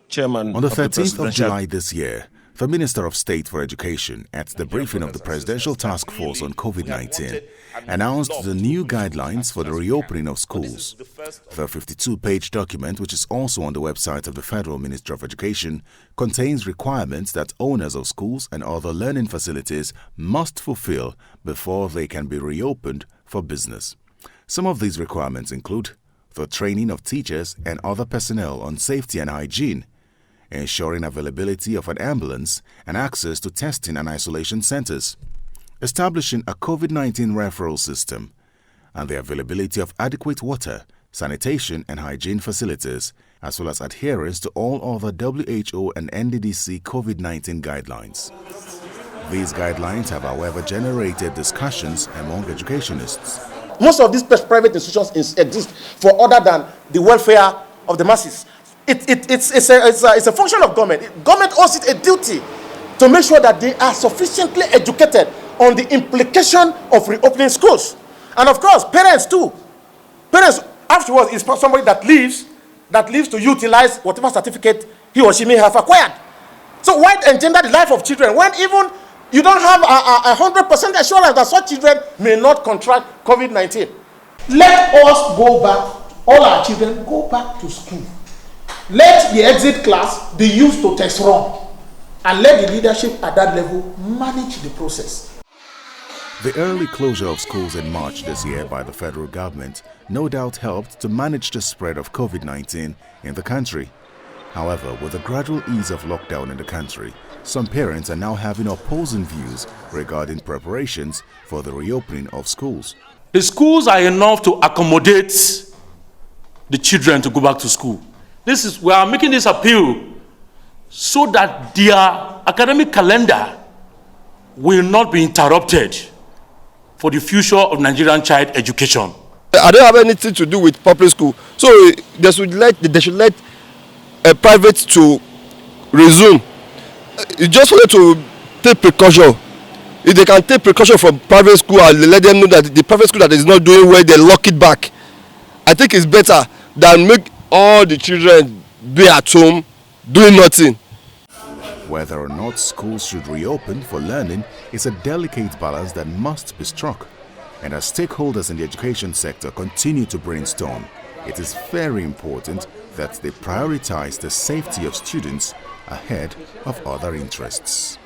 chairman On the of 13th of July this year, the Minister of State for Education, at the briefing of the Presidential Task Force on COVID-19, announced the new guidelines for the reopening of schools. The 52-page document, which is also on the website of the Federal Ministry of Education, contains requirements that owners of schools and other learning facilities must fulfill before they can be reopened for business. Some of these requirements include the training of teachers and other personnel on safety and hygiene, ensuring availability of an ambulance and access to testing and isolation centers, establishing a COVID-19 referral system, and the availability of adequate water, sanitation and hygiene facilities, as well as adherence to all other WHO and NDDC COVID-19 guidelines. These guidelines have, however, generated discussions among educationists. Most of these private institutions exist for other than the welfare of the masses. It's a function of government. Government owes it a duty to make sure that they are sufficiently educated on the implication of reopening schools. And of course, parents too. Parents afterwards is somebody that leaves to utilize whatever certificate he or she may have acquired. So why engender the life of children when even you don't have 100% assurance that such children may not contract COVID-19? Let us go back, all our children go back to school. Let the exit class be used to test run, and let the leadership at that level manage the process. The early closure of schools in March this year by the federal government no doubt helped to manage the spread of COVID-19 in the country. However, with the gradual ease of lockdown in the country, some parents are now having opposing views regarding preparations for the reopening of schools. The schools are enough to accommodate the children to go back to school. We are making this appeal so that their academic calendar will not be interrupted for the future of Nigerian child education. I don't have anything to do with public school, so they should let a private to resume. It's just for them to take precaution. If they can take precaution from private school and let them know that the private school that is not doing well, they lock it back. I think it's better than make all the children be at home doing nothing. Whether or not schools should reopen for learning is a delicate balance that must be struck. And as stakeholders in the education sector continue to brainstorm, it is very important that they prioritize the safety of students ahead of other interests.